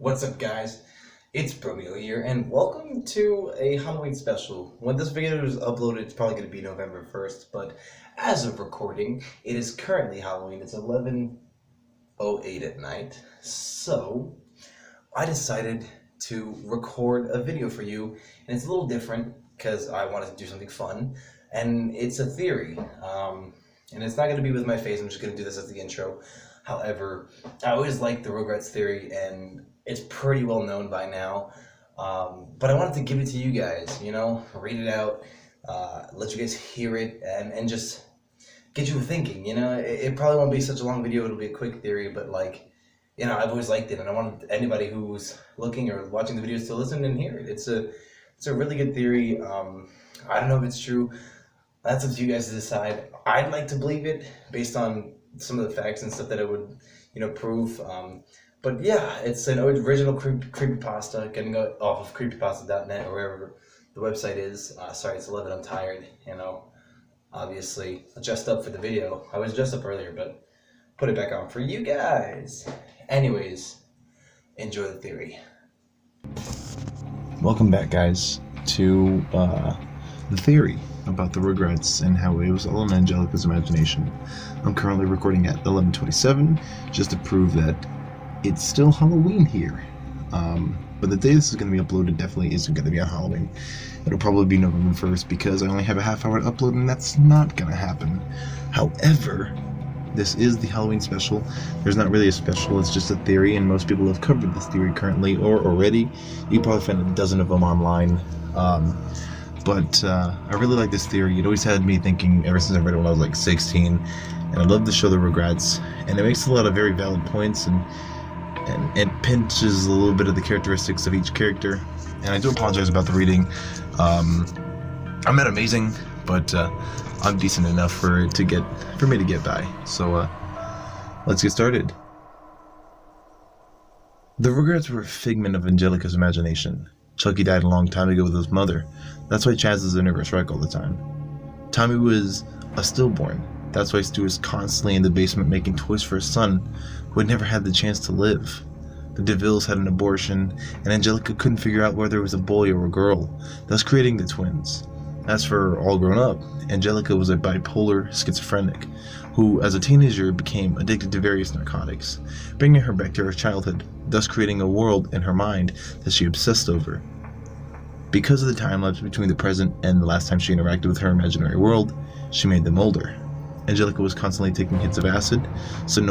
What's up, guys? It's Bromeo here, and welcome to a Halloween special. When this video is uploaded, it's probably going to be November 1st, but as of recording, it is currently Halloween. It's 11:08 at night, so I decided to record a video for you, and it's a little different because I wanted to do something fun, and it's a theory. And it's not going to be with my face. I'm just going to do this as the intro. However, I always liked the Rugrats theory, and it's pretty well known by now. But I wanted to give it to you guys, read it out, let you guys hear it, and just get you thinking. It probably won't be such a long video. It'll be a quick theory, but I've always liked it, and I wanted anybody who's looking or watching the videos to listen and hear it. It's a really good theory. I don't know if it's true. That's up to you guys to decide. I'd like to believe it based on some of the facts and stuff that it would, prove. But yeah, it's an original creepypasta, getting off of creepypasta.net or wherever the website is. Sorry, it's 11, I'm tired, obviously. I dressed up for the video. I was dressed up earlier, but put it back on for you guys. Anyways, enjoy the theory. Welcome back, guys, to the theory about the Rugrats and how it was all in Angelica's imagination. I'm currently recording at 11:27 just to prove that it's still Halloween here. But the day this is going to be uploaded definitely isn't going to be on Halloween. It'll probably be November 1st because I only have a half hour to upload, and that's not going to happen. However, this is the Halloween special. There's not really a special, it's just a theory, and most people have covered this theory currently or already. You can probably find a dozen of them online. But I really like this theory. It always had me thinking ever since I read it when I was like 16, and I love the show The Rugrats, and it makes a lot of very valid points, and it pinches a little bit of the characteristics of each character. And I do apologize about the reading. I'm not amazing, but I'm decent enough for me to get by. So let's get started. The Rugrats were a figment of Angelica's imagination. Chucky died a long time ago with his mother. That's why Chaz is a nervous wreck all the time. Tommy was a stillborn. That's why Stu is constantly in the basement making toys for his son, who had never had the chance to live. The DeVilles had an abortion, and Angelica couldn't figure out whether it was a boy or a girl, thus creating the twins. As for All Grown Up, Angelica was a bipolar schizophrenic, who as a teenager became addicted to various narcotics, bringing her back to her childhood, thus creating a world in her mind that she obsessed over. Because of the time lapse between the present and the last time she interacted with her imaginary world, she made them older. Angelica was constantly taking hits of acid, so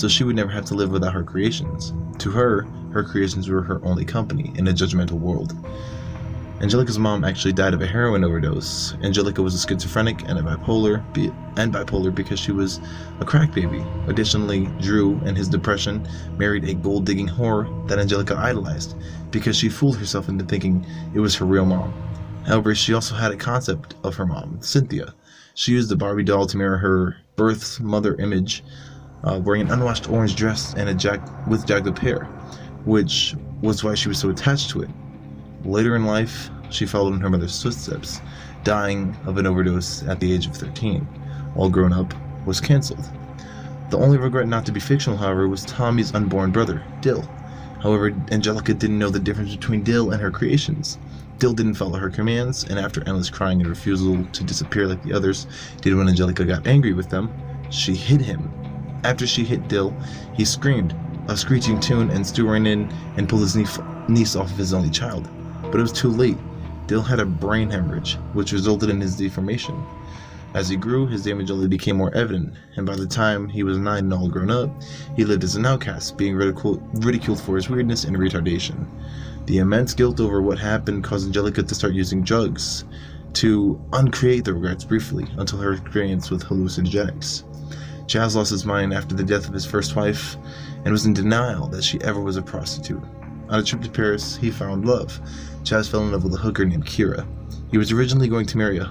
she would never have to live without her creations. To her, her creations were her only company in a judgmental world. Angelica's mom actually died of a heroin overdose. Angelica was a schizophrenic and bipolar because she was a crack baby. Additionally, Drew, in his depression, married a gold-digging whore that Angelica idolized because she fooled herself into thinking it was her real mom. However, she also had a concept of her mom, Cynthia. She used the Barbie doll to mirror her birth mother image, wearing an unwashed orange dress and with jagged up hair, which was why she was so attached to it. Later in life, she followed in her mother's footsteps, dying of an overdose at the age of 13. All Grown Up was cancelled. The only regret not to be fictional, however, was Tommy's unborn brother, Dill. However, Angelica didn't know the difference between Dill and her creations. Dill didn't follow her commands, and after endless crying and refusal to disappear like the others did when Angelica got angry with them, she hit him. After she hit Dill, he screamed, a screeching tune, and Stu ran in and pulled his niece off of his only child. But it was too late. Dill had a brain hemorrhage, which resulted in his deformation. As he grew, his damage only became more evident, and by the time he was 9 and all grown up, he lived as an outcast, being ridiculed for his weirdness and retardation. The immense guilt over what happened caused Angelica to start using drugs to uncreate the Rugrats briefly, until her experience with hallucinogenics. Chaz lost his mind after the death of his first wife, and was in denial that she ever was a prostitute. On a trip to Paris, he found love. Chaz fell in love with a hooker named Kira. He was originally going to marry a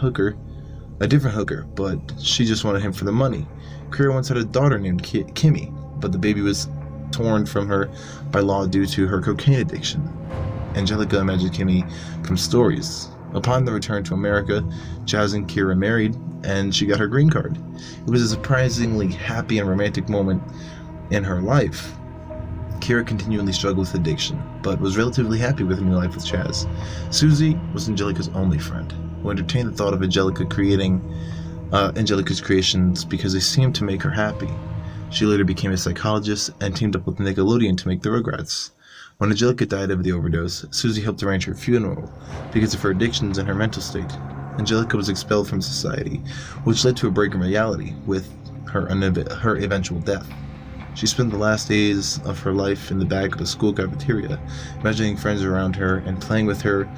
different hooker, but she just wanted him for the money. Kira once had a daughter named Kimmy, but the baby was torn from her by law due to her cocaine addiction. Angelica imagined Kimmy from stories. Upon the return to America, Chaz and Kira married, and she got her green card. It was a surprisingly happy and romantic moment in her life. Kira continually struggled with addiction, but was relatively happy with her new life with Chaz. Susie was Angelica's only friend, who entertained the thought of Angelica creating Angelica's creations because they seemed to make her happy. She later became a psychologist and teamed up with Nickelodeon to make the Rugrats. When Angelica died of the overdose, Susie helped arrange her funeral because of her addictions and her mental state. Angelica was expelled from society, which led to a break in reality with her eventual death. She spent the last days of her life in the back of a school cafeteria, imagining friends around her and playing with the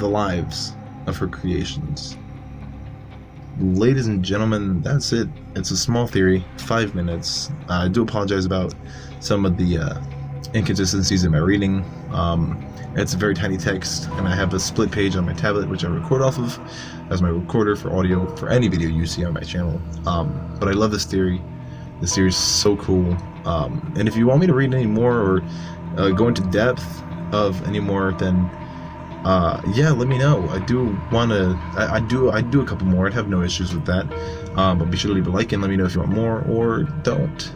lives of her creations. Ladies and gentlemen, that's it. It's a small theory, 5 minutes. I do apologize about some of the inconsistencies in my reading. It's a very tiny text, and I have a split page on my tablet, which I record off of as my recorder for audio for any video you see on my channel. But I love this theory. This theory is so cool. And if you want me to read any more or go into depth of any more, then yeah, let me know. I do a couple more. I'd have no issues with that. But be sure to leave a like and let me know if you want more or don't.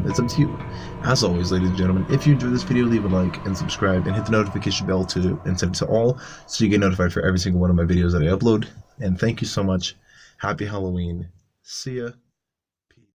It's up to you. As always, ladies and gentlemen, if you enjoyed this video, leave a like and subscribe and hit the notification bell and set it to all so you get notified for every single one of my videos that I upload. And thank you so much. Happy Halloween. See ya.